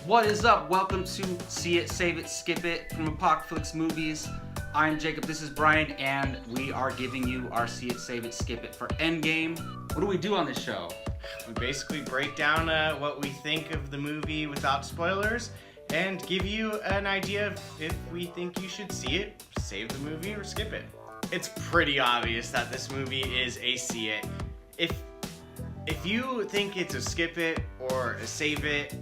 What is up? Welcome to See It, Save It, Skip It from Apocaflix Movies. I'm Jacob, this is Brian, and we are giving you our See It, Save It, Skip It for Endgame. What do we do on this show? We basically break down what we think of the movie without spoilers and give you an idea of if we think you should see it, save the movie, or skip it. It's pretty obvious that this movie is a see it. If you think it's a skip it or a save it,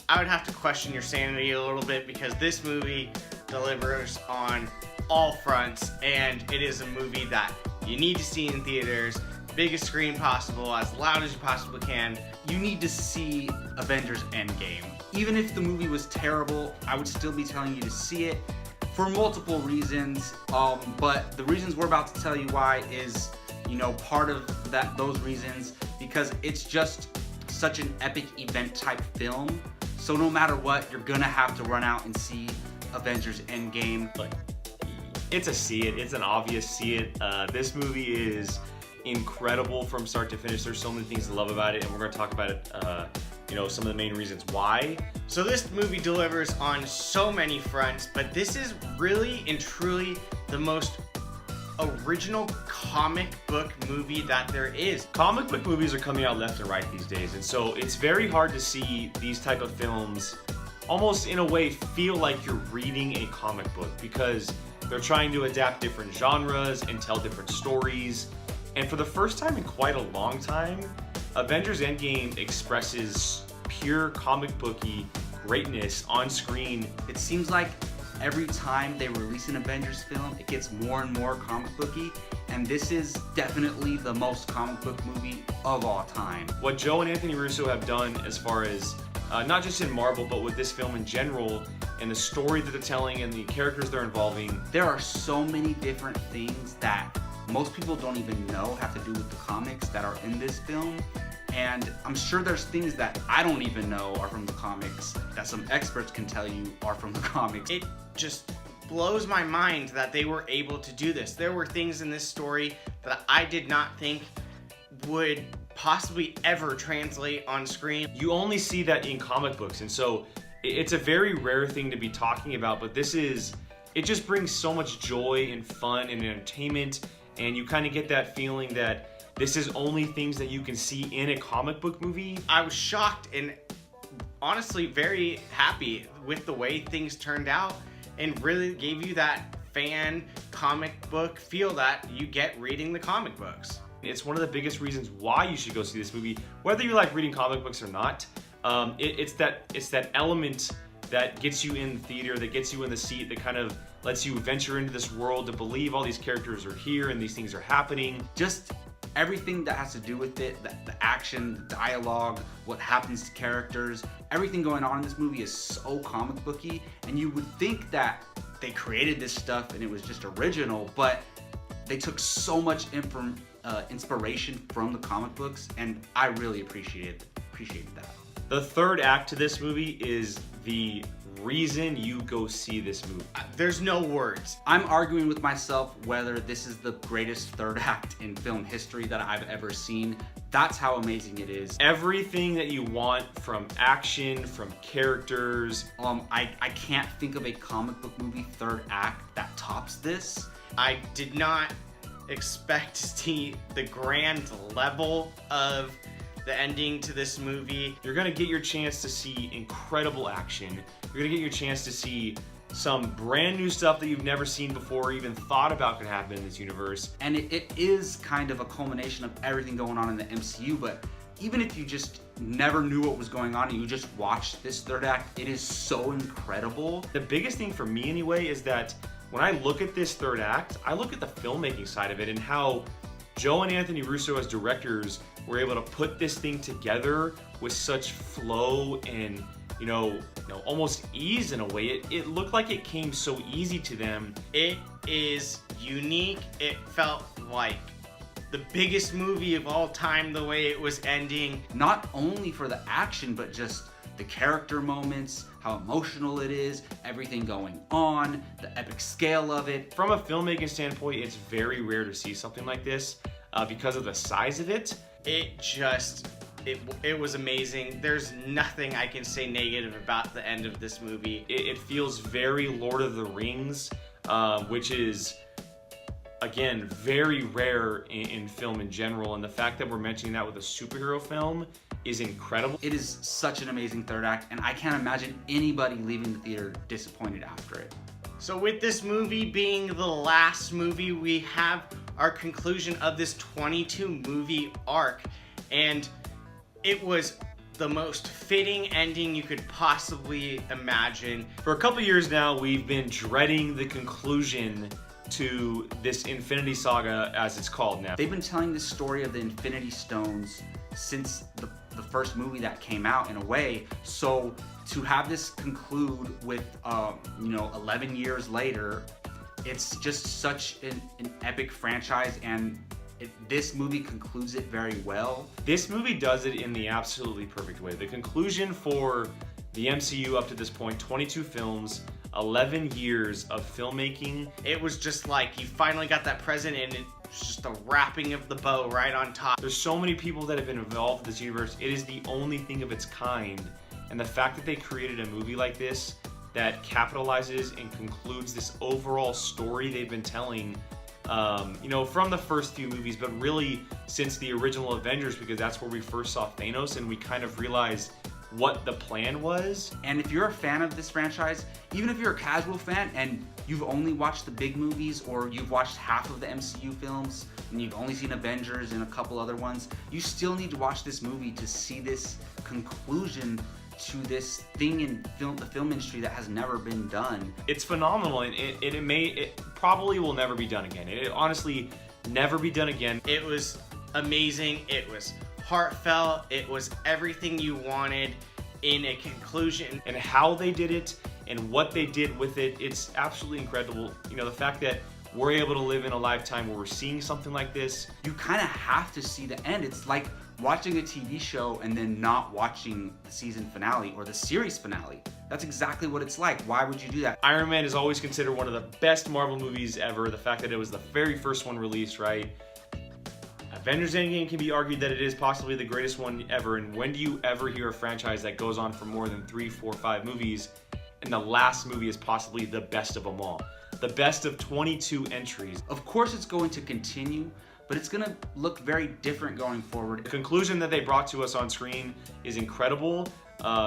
I would have to question your sanity a little bit, because this movie delivers on all fronts, and it is a movie that you need to see in theaters, biggest screen possible, as loud as you possibly can. You need to see Avengers Endgame. Even if the movie was terrible, I would still be telling you to see it for multiple reasons. But the reasons we're about to tell you why is, part of those reasons, because it's just such an epic event type film. So no matter what, you're gonna have to run out and see Avengers Endgame. Look, it's a see it. It's an obvious see it. This movie is incredible from start to finish. There's so many things to love about it, and we're gonna talk about it. Some of the main reasons why. So this movie delivers on so many fronts, but this is really and truly the most original comic book movie that there is. Comic book movies are coming out left and right these days, and so it's very hard to see these type of films almost in a way feel like you're reading a comic book, because they're trying to adapt different genres and tell different stories. And for the first time in quite a long time, Avengers Endgame expresses pure comic booky greatness on screen. It seems like every time they release an Avengers film, it gets more and more comic booky, and this is definitely the most comic book movie of all time. What Joe and Anthony Russo have done, as far as not just in Marvel, but with this film in general, and the story that they're telling and the characters they're involving. There are so many different things that most people don't even know have to do with the comics that are in this film. And I'm sure there's things that I don't even know are from the comics that some experts can tell you are from the comics. It just blows my mind that they were able to do this. There were things in this story that I did not think would possibly ever translate on screen. You only see that in comic books, and so it's a very rare thing to be talking about, but it just brings so much joy and fun and entertainment, and you kind of get that feeling that this is only things that you can see in a comic book movie. I was shocked and honestly very happy with the way things turned out, and really gave you that fan comic book feel that you get reading the comic books. It's one of the biggest reasons why you should go see this movie, whether you like reading comic books or not. It's that element that gets you in the theater, that gets you in the seat, that kind of lets you venture into this world to believe all these characters are here and these things are happening. Just everything that has to do with it, the action, the dialogue, what happens to characters, everything going on in this movie is so comic booky, and you would think that they created this stuff and it was just original, but they took so much inspiration from the comic books, and I really appreciated that. The third act to this movie is the reason you go see this movie. There's no words. I'm arguing with myself whether this is the greatest third act in film history that I've ever seen. That's how amazing it is. Everything that you want from action, from characters. I can't think of a comic book movie third act that tops this. I did not expect to see the grand level of the ending to this movie. You're gonna get your chance to see incredible action. You're gonna get your chance to see some brand new stuff that you've never seen before or even thought about could happen in this universe. And it is kind of a culmination of everything going on in the MCU, but even if you just never knew what was going on and you just watched this third act, it is so incredible. The biggest thing for me anyway is that when I look at this third act, I look at the filmmaking side of it and how Joe and Anthony Russo as directors were able to put this thing together with such flow and almost ease in a way. It looked like it came so easy to them. It is unique. It felt like the biggest movie of all time the way it was ending. Not only for the action, but just the character moments, how emotional it is, everything going on, the epic scale of it. From a filmmaking standpoint, it's very rare to see something like this because of the size of it. It just It was amazing. There's nothing I can say negative about the end of this movie. It feels very Lord of the Rings, which is, again, very rare in film in general. And the fact that we're mentioning that with a superhero film is incredible. It is such an amazing third act, and I can't imagine anybody leaving the theater disappointed after it. So with this movie being the last movie, we have our conclusion of this 22 movie arc. And it was the most fitting ending you could possibly imagine. For a couple years now, we've been dreading the conclusion to this Infinity Saga, as it's called now. They've been telling the story of the Infinity Stones since the first movie that came out, in a way. So to have this conclude with 11 years later, it's just such an epic franchise, and this movie concludes it very well. This movie does it in the absolutely perfect way. The conclusion for the MCU up to this point, 22 films, 11 years of filmmaking. It was just like you finally got that present, and it's just the wrapping of the bow right on top. There's so many people that have been involved in this universe. It is the only thing of its kind. And the fact that they created a movie like this that capitalizes and concludes this overall story they've been telling, from the first few movies, but really since the original Avengers, because that's where we first saw Thanos and we kind of realized what the plan was. And if you're a fan of this franchise, even if you're a casual fan and you've only watched the big movies, or you've watched half of the MCU films and you've only seen Avengers and a couple other ones, you still need to watch this movie to see this conclusion to this thing in the film industry that has never been done. It's phenomenal, and it probably will never be done again. It honestly never be done again. It was amazing. It was heartfelt. It was everything you wanted in a conclusion. And how they did it and what they did with it, it's absolutely incredible. The fact that we're able to live in a lifetime where we're seeing something like this. You kind of have to see the end. It's like watching a TV show and then not watching the season finale or the series finale. That's exactly what it's like. Why would you do that? Iron Man is always considered one of the best Marvel movies ever. The fact that it was the very first one released, right? Avengers Endgame can be argued that it is possibly the greatest one ever. And when do you ever hear a franchise that goes on for more than 3, 4, 5 movies, and the last movie is possibly the best of them all? The best of 22 entries. Of course it's going to continue, but it's gonna look very different going forward. The conclusion that they brought to us on screen is incredible.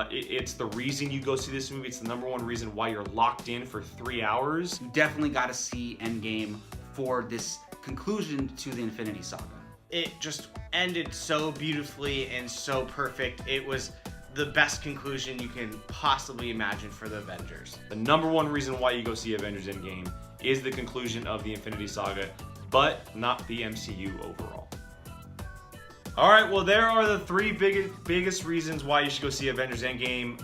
It's the reason you go see this movie. It's the #1 reason why you're locked in for 3 hours. You definitely gotta see Endgame for this conclusion to the Infinity Saga. It just ended so beautifully and so perfect. It was the best conclusion you can possibly imagine for the Avengers. The #1 reason why you go see Avengers Endgame is the conclusion of the Infinity Saga, but not the MCU overall. All right, well, there are the 3 biggest reasons why you should go see Avengers Endgame.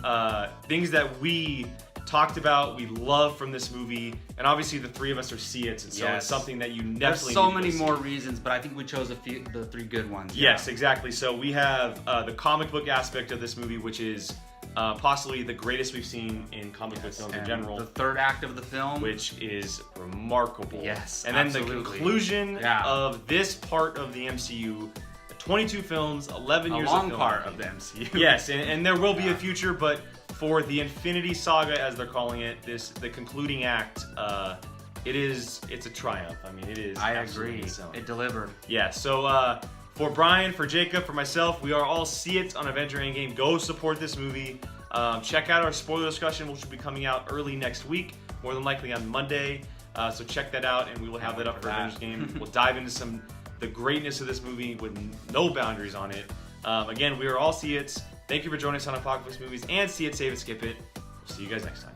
Things that we talked about, we love from this movie, and obviously the 3 of us are see-its, and so it's something that you definitely There's so need to many go see. more reasons, but I think we chose the 3 good ones. Yes, exactly. So we have the comic book aspect of this movie, which is possibly the greatest we've seen in comic book films in general. The third act of the film, which is remarkable. Yes, and then absolutely. the conclusion of this part of the MCU, 22 films, 11 years of a long filmmaking. part of the MCU. Yes, and there will be a future, but for the Infinity Saga, as they're calling it, the concluding act, it's a triumph. I mean, it is. I agree. Insane. It delivered. Yeah. So for Brian, for Jacob, for myself, we are all see-its on Avengers Endgame. Go support this movie. Check out our spoiler discussion, which will be coming out early next week, more than likely on Monday. So check that out, and we will have that up for Avengers Game. We'll dive into the greatness of this movie with no boundaries on it. Again, we are all see-its. Thank you for joining us on Apocaflix Movies and See It, Save It, Skip It. We'll see you guys next time.